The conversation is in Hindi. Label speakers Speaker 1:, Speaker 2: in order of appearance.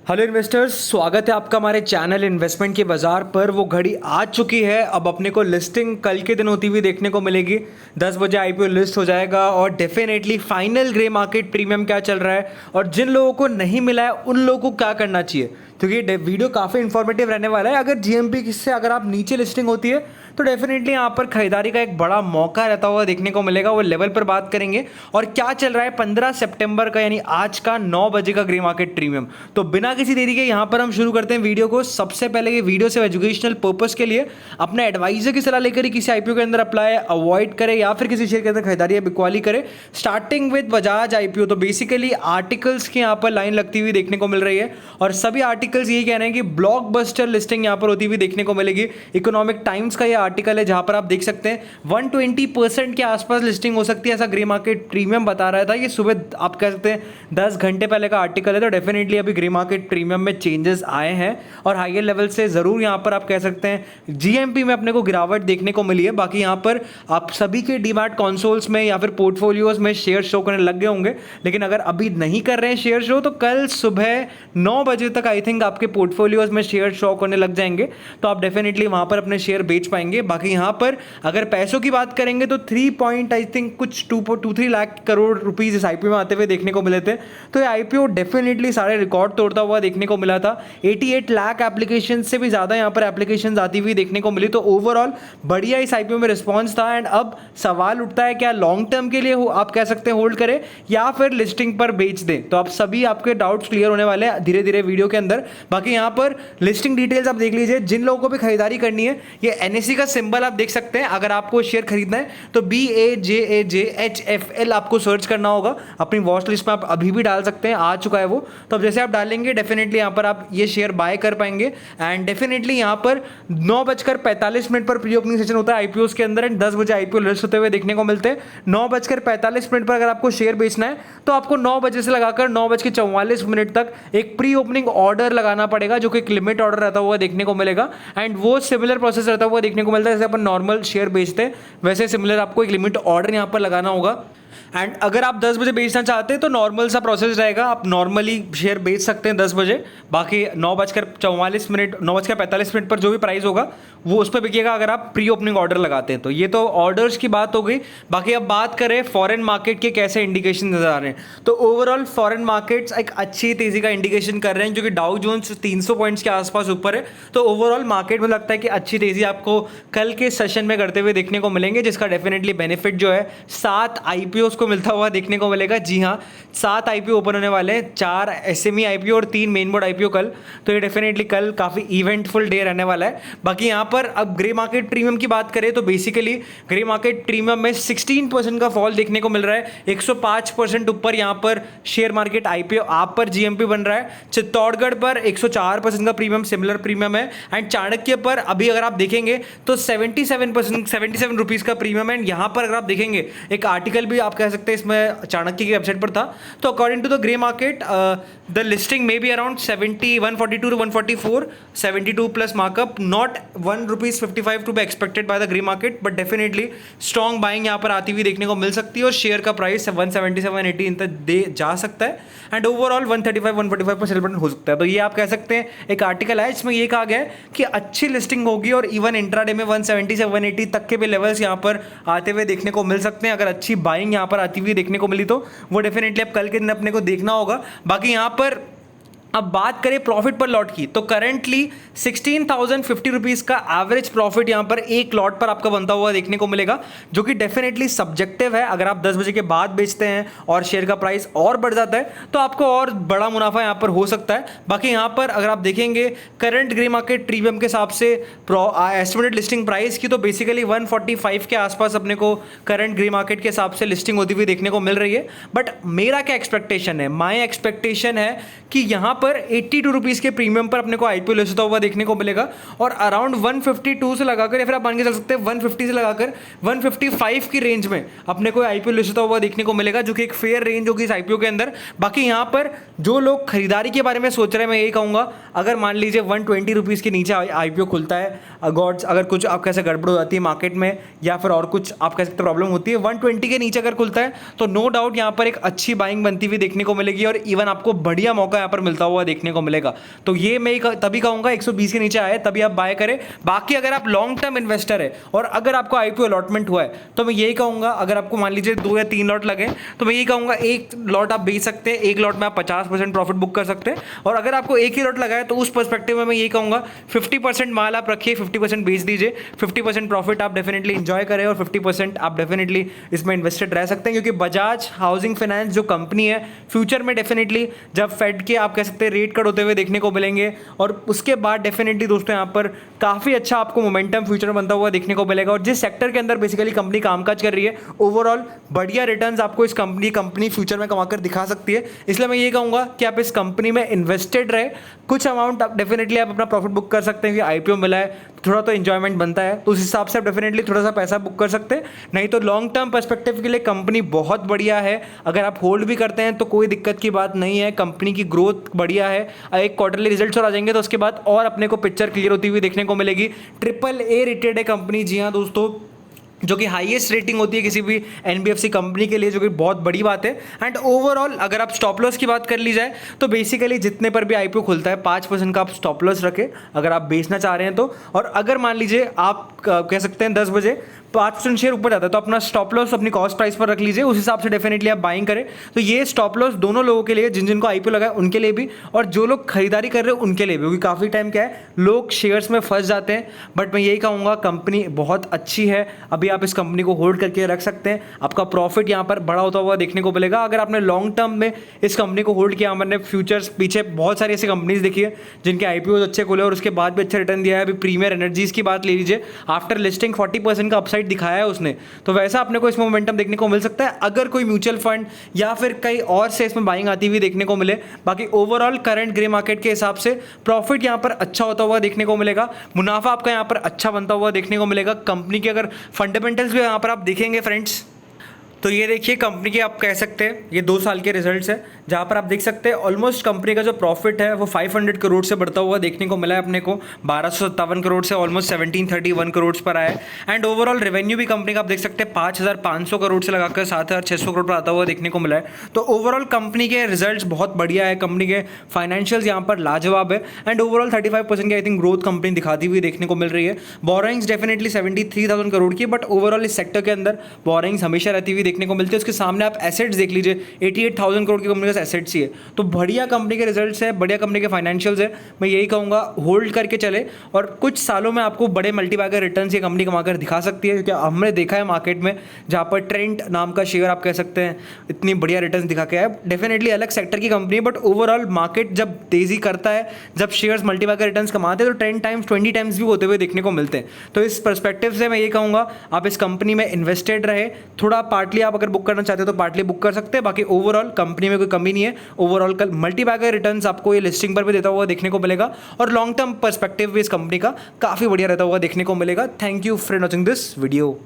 Speaker 1: हेलो इन्वेस्टर्स, स्वागत है आपका हमारे चैनल इन्वेस्टमेंट के बाजार पर। वो घड़ी आ चुकी है, अब अपने को लिस्टिंग कल के दिन होती हुई देखने को मिलेगी। 10 बजे आईपीओ लिस्ट हो जाएगा और definitely final grey market premium क्या चल रहा है और जिन लोगों को नहीं मिला है उन लोगों को क्या करना चाहिए, क्योंकि ये वीडियो काफ़ी इन्फॉर्मेटिव रहने वाला है। अगर जीएमपी से अगर आप नीचे लिस्टिंग होती है तो डेफिनेटली यहाँ पर खरीदारी का एक बड़ा मौका रहता हुआ देखने को मिलेगा। वो लेवल पर बात करेंगे और क्या चल रहा है 15 सितंबर का, यानी आज का 9 बजे का ग्रे मार्केट प्रीमियम। तो बिना किसी देरी के यहाँ पर हम शुरू करते हैं वीडियो को। सबसे पहले ये वीडियो सिर्फ एजुकेशनल पर्पस के लिए, अपने एडवाइजर की सलाह लेकर ही किसी आईपीओ के अंदर अप्लाई अवॉइड करें या फिर किसी शेयर के अंदर खरीदारी या बिकवाली करें। स्टार्टिंग विद बजाज आईपीओ, तो बेसिकली आर्टिकल्स की यहाँ पर लाइन लगती हुई देखने को मिल रही है और सभी आर्टिकल्स यही कह रहे हैं कि ब्लॉकबस्टर लिस्टिंग यहाँ पर होती हुई देखने को मिलेगी। इकोनॉमिक टाइम्स का ये आर्टिकल है जहां पर आप देख सकते हैं 120% के आसपास लिस्टिंग हो सकती है, ऐसा ग्रे मार्केट प्रीमियम बता रहा था। ये सुबह आप कह सकते हैं 10 घंटे पहले का आर्टिकल है। तो डेफिनेटली अभी ग्रे मार्केट प्रीमियम में चेंजेस आए हैं और हायर लेवल से जरूर यहां पर आप कह सकते हैं जीएमपी में अपने को गिरावट देखने को मिली है। बाकी यहां पर आप सभी के डीमैट कंसोल्स में या फिर पोर्टफोलियोज में शेयर शो करने लग गए होंगे, लेकिन अगर अभी नहीं कर रहे हैं शेयर शो तो कल सुबह 9 बजे तक आई थिंक आपके पोर्टफोलियोज में शेयर शो करने लग जाएंगे, तो आप डेफिनेटली वहां पर अपने शेयर बेच पाएंगे। बाकी यहां पर अगर पैसों की बात करेंगे तो 3 लाख करोड़ रुपीस इस आईपीओ में आते हुए देखने को मिले थे। तो ये आईपीओ डेफिनेटली सारे रिकॉर्ड तोड़ता हुआ देखने को मिला था। 88 लाख एप्लीकेशन से भी ज्यादा यहां पर एप्लीकेशन आती हुई देखने को मिली। तो ओवरऑल बढ़िया इस आईपीओ में रिस्पॉन्स था। एंड अब सवाल उठता है क्या लॉन्ग टर्म के लिए आप कह सकते हैं होल्ड करें या फिर लिस्टिंग पर बेच दें। तो आप सभी आपके डाउट्स क्लियर होने वाले हैं धीरे धीरे वीडियो के अंदर। बाकी यहां पर लिस्टिंग डिटेल्स आप देख लीजिए। जिन लोगों को भी खरीदारी करनी है, ये एनएससी का सिंबल आप देख सकते हैं। अगर आपको शेयर खरीदना है तो BAJAJHFL आपको सर्च करना होगा। अपनी वॉच लिस्ट में आप अभी भी डाल सकते हैं, आ चुका है वो। तो अब जैसे आप डालेंगे डेफिनेटली यहाँ पर आप ये शेयर बाय कर पाएंगे। एंड डेफिनेटली यहाँ पर 9:45 पर प्री ओपनिंग सेशन होता है आईपीओ के अंदर एंड 10 बजे आईपीओ लिस्ट होते हुए देखने को मिलते हैं। 9:45 पर अगर आपको शेयर बेचना है तो आपको 9 बजे से लगाकर 9:44 तक एक प्री ओपनिंग ऑर्डर लगाना पड़ेगा, जो कि एक लिमिट ऑर्डर रहता हुआ देखने को मिलेगा। एंड वो सिमिलर प्रोसेस रहता हुआ देखने को मिलता है जैसे अपन नॉर्मल शेयर बेचते हैं, वैसे सिमिलर आपको एक लिमिट ऑर्डर यहां पर लगाना होगा। एंड अगर आप 10 बजे बेचना चाहते हैं तो नॉर्मल सा प्रोसेस रहेगा, आप नॉर्मली शेयर बेच सकते हैं 10 बजे। बाकी 9:45 पर जो भी प्राइस होगा वो उस पर बिकेगा अगर आप प्री ओपनिंग ऑर्डर लगाते हैं। तो ये तो ऑर्डर्स की बात हो गई। बाकी अब बात करें फॉरेन मार्केट के कैसे इंडिकेशन नजर आ रहे हैं, तो ओवरऑल फॉरेन मार्केट्स एक अच्छी तेजी का इंडिकेशन कर रहे हैं, क्योंकि डाउ जोन्स 300 पॉइंट्स के आसपास ऊपर है। तो ओवरऑल मार्केट में लगता है कि अच्छी तेजी आपको कल के सेशन में करते हुए देखने को मिलेंगे, जिसका डेफिनेटली बेनिफिट जो है 7 आईपीओ को मिलता हुआ देखने को मिलेगा। जी हाँ, 7 आईपीओ ओपन होने वाले हैं, 4 एसएमई आईपीओ और 3 मेन बोर्ड आईपीओ कल। तो ये डेफिनेटली कल काफी इवेंटफुल डे रहने वाला है। बाकी यहाँ पर अब ग्रे मार्केट प्रीमियम की बात करें तो बेसिकली ग्रे मार्केट प्रीमियम में 16% का फॉल देखने को मिल रहा है। 105% ऊपर यहाँ पर शेयर मार्केट आईपीओ आप पर जीएमपी बन रहा है। चित्तौड़गढ़ पर 104% का प्रीमियम सिमिलर प्रीमियम है। एंड चाणक्य पर अभी अगर आप देखेंगे तो 77 रुपीज का प्रीमियम है। यहाँ पर अगर आप देखेंगे एक आर्टिकल भी आप कह सकते हैं इसमें चाणक्य की वेबसाइट पर था। तो according to the grey market the listing may be around 142 to 144, 72 plus markup, not ₹1.55 to be expected by the grey market, but definitely strong buying यहाँ पर आती हुई देखने को मिल सकती है और शेयर का प्राइस 177-180 तक दे जा सकता है। एंड ओवरऑल 135-145 पर सेलिब्रेट हो सकता है। तो ये आप कह सकते हैं एक आर्टिकल है इसमें ये कहा गया है कि अच्छी लिस्टिंग होगी और इवन इंट्राडे में 170 से 180 तक के भी लेवल्स यहाँ पर आते हुए देखने को मिल सकते हैं। अगर अच्छी बाइंग यहाँ पर आती हुई देखने को मिली तो वो डेफिनेटली अब कल के दिन अपने को देखना होगा। बाकी यहाँ पर अब बात करें प्रॉफिट पर लॉट की, तो करंटली 16,050 रुपीज का एवरेज प्रॉफिट यहां पर एक लॉट पर आपका बनता हुआ देखने को मिलेगा, जो कि डेफिनेटली सब्जेक्टिव है। अगर आप 10 बजे के बाद बेचते हैं और शेयर का प्राइस और बढ़ जाता है तो आपको और बड़ा मुनाफा यहां पर हो सकता है। बाकी यहां पर अगर आप देखेंगे करंट ग्रे मार्केट प्रीमियम के हिसाब से एस्टिमेटेड लिस्टिंग प्राइस की, तो बेसिकली 145 के आसपास अपने को करंट ग्रे मार्केट के हिसाब से लिस्टिंग होती हुई देखने को मिल रही है। बट मेरा क्या एक्सपेक्टेशन है, माई एक्सपेक्टेशन है कि यहां पर 82 रुपीज के प्रीमियम पर अपने को आईपीओ लिस्ट होता हुआ देखने को मिलेगा और अराउंड 152 से लगाकर, या फिर आप मान के चल सकते हैं 150 से लगाकर 155 की रेंज में अपने को आईपीओ लिस्ट होता हुआ देखने को मिलेगा, जो कि एक फेयर रेंज होगी इस आईपीओ के अंदर। बाकी यहां पर जो लोग खरीदारी के बारे में सोच रहे हैं, मैं यही कहूंगा अगर मान लीजिए 120 रुपीज के नीचे आईपीओ खुलता है, अगर कुछ आप कैसे गड़बड़ हो जाती है मार्केट में या फिर और कुछ आप कह सकते प्रॉब्लम होती है, 120 के नीचे अगर खुलता है तो नो डाउट यहां पर एक अच्छी बाइंग बनती हुई देखने को मिलेगी और इवन आपको बढ़िया मौका यहां पर मिलता हुआ हुआ देखने को मिलेगा। तो ये मैं तभी कहूँगा 120 के नीचे आए तभी आप बाय करें। बाकी अगर आप लॉन्ग टर्म इन्वेस्टर है और अगर आपको आईपीओ अलॉटमेंट हुआ है तो मैं यही कहूँगा, अगर आपको मान लीजिए 2 या 3 लॉट लगे तो मैं यही कहूँगा एक लॉट आप बेच सकते हैं, एक लॉट में आप 50% प्रॉफिट बुक कर सकते हैं। और अगर आपको एक ही लॉट लगा है तो उस पर्सपेक्टिव में मैं यही कहूँगा 50% माल आप रखिए, 50% बेच दीजिए, 50% प्रॉफिट आप डेफिनेटली इंजॉय करें और 50% आप डेफिनेटली इसमें इन्वेस्टेड रह सकते हैं। क्योंकि बजाज हाउसिंग फाइनेंस जो कंपनी है फ्यूचर में डेफिनेटली जब फेड के आप कह सकते हैं रेट कट होते हुए देखने को मिलेंगे और उसके बाद डेफिनेटली दोस्तों यहाँ पर काफ़ी अच्छा आपको मोमेंटम फ्यूचर में बनता हुआ देखने को मिलेगा। और जिस सेक्टर के अंदर बेसिकली कंपनी कामकाज कर रही है ओवरऑल बढ़िया रिटर्न्स आपको इस कंपनी फ्यूचर में कमाकर दिखा सकती है। इसलिए मैं ये कहूँगा कि आप इस कंपनी में इन्वेस्टेड रहे, कुछ अमाउंट आप डेफिनेटली आप अपना प्रॉफिट बुक कर सकते हैं कि आईपीओ मिला है, थोड़ा तो एंजॉयमेंट बनता है, तो उस हिसाब से आप डेफिनेटली थोड़ा सा पैसा बुक कर सकते हैं। नहीं तो लॉन्ग टर्म पर्सपेक्टिव के लिए कंपनी बहुत बढ़िया है, अगर आप होल्ड भी करते हैं तो कोई दिक्कत की बात नहीं है। कंपनी की ग्रोथ बढ़िया है, एक क्वार्टरली रिजल्ट्स और आ जाएंगे तो उसके बाद और अपने को पिक्चर क्लियर होती हुई देखने को मिलेगी। AAA रेटेड है कंपनी, जी हाँ दोस्तों, जो कि हाईएस्ट रेटिंग होती है किसी भी एनबीएफसी कंपनी के लिए, जो कि बहुत बड़ी बात है। एंड ओवरऑल अगर आप स्टॉप लॉस की बात कर ली जाए तो बेसिकली जितने पर भी आईपीओ खुलता है 5% का आप स्टॉप लॉस रखें अगर आप बेचना चाह रहे हैं तो। और अगर मान लीजिए आप कह सकते हैं 10 बजे 5% शेयर ऊपर जाता है तो अपना स्टॉप लॉस अपनी कॉस्ट प्राइस पर रख लीजिए, उस हिसाब से डेफिनेटली आप बाइंग करें। तो ये स्टॉप लॉस दोनों लोगों के लिए, जिन जिनको आईपीओ लगा है उनके लिए भी और जो लोग खरीदारी कर रहे हैं उनके लिए भी, क्योंकि काफ़ी टाइम क्या है लोग शेयर्स में फंस जाते हैं। बट मैं यही कहूँगा कंपनी बहुत अच्छी है, अभी आप इस कंपनी को होल्ड करके रख सकते हैं, आपका प्रॉफिट यहाँ पर बड़ा होता हुआ देखने को मिलेगा। अगर आपने लॉन्ग टर्म में इस कंपनी को होल्ड किया, मैंने फ्यूचर्स पीछे बहुत सारी ऐसी कंपनीज देखी है जिनके आईपीओ अच्छे खुले और उसके बाद भी अच्छा रिटर्न दिया है। अभी प्रीमियर एनर्जीज की बात ले लीजिए, आफ्टर लिस्टिंग 40% का अपसाइड दिखाया है उसने, तो वैसा अपने को इसमें मोमेंटम देखने को मिल सकता है अगर कोई म्यूचुअल फंड या फिर कई और से इसमें बाइंग आती हुई देखने को मिले। बाकी ओवरऑल करंट ग्रे मार्केट के हिसाब से प्रॉफिट यहाँ पर अच्छा होता हुआ देखने को मिलेगा, मुनाफा आपका यहाँ पर अच्छा बनता हुआ देखने को मिलेगा। कंपनी के अगर फंडामेंटल्स भी यहाँ पर आप देखेंगे फ्रेंड्स, तो ये देखिए कंपनी के आप कह सकते हैं ये 2 साल के रिजल्ट्स है, जहाँ पर आप देख सकते हैं ऑलमोस्ट कंपनी का जो प्रॉफिट है वो 500 करोड़ से बढ़ता हुआ देखने को मिला है अपने को, 1257 करोड़ से ऑलमोस्ट 1731 करोड़ पर आया है। एंड ओवरऑल रेवेन्यू भी कंपनी का आप देख सकते हैं 5500 करोड़ से लगाकर 7600 करोड़ पर आता हुआ देखने को मिला है। तो ओवरऑल कंपनी के रिजल्ट्स बहुत बढ़िया है, कंपनी के फाइनेंशियल्स यहाँ पर लाजवाब है। एंड ओवरऑल 35% की आई थिंक ग्रोथ कंपनी दिखाती हुई देखने को मिल रही है। बोरोइंग्स डेफिनेटली 73,000 करोड़ की, बट ओवरऑल इस सेक्टर के अंदर बोरोइंग्स हमेशा रहती हुई देखने को मिलती है। उसके सामने आप एसेट्स देख लीजिए, 88,000 करोड़ की कंपनी का एसेट्स ही है। तो बढ़िया कंपनी के रिजल्ट्स है, बढ़िया कंपनी के फाइनेंशियल्स है। मैं यही कहूँगा होल्ड करके चले और कुछ सालों में आपको बड़े मल्टीबैगर रिटर्न्स ये कंपनी कमाकर दिखा सकती है, क्योंकि हमने देखा है मार्केट में जहाँ पर ट्रेंड नाम का शेयर आप कह सकते हैं इतनी बढ़िया रिटर्न्स दिखा के आया। डेफिनेटली अलग सेक्टर की कंपनी है, बट ओवरऑल मार्केट जब तेजी करता है, जब शेयर्स मल्टीबैगर रिटर्न्स कमाते हैं तो 10 टाइम्स 20 टाइम्स भी होते हुए देखने को मिलते हैं। तो इस पर्सपेक्टिव से मैं ये कहूँगा आप इस कंपनी में इन्वेस्टेड रहे, थोड़ा पार्टली आप अगर बुक करना चाहते हो तो पार्टली बुक कर सकते हैं। बाकी ओवरऑल कंपनी में कोई कमी नहीं है, ओवरऑल कल मल्टीबैगर रिटर्न्स आपको ये लिस्टिंग पर भी देता हुआ देखने को मिलेगा और लॉन्ग टर्म पर्सपेक्टिव भी इस कंपनी का काफ़ी बढ़िया रहता हुआ देखने को मिलेगा। Thank you for watching this video.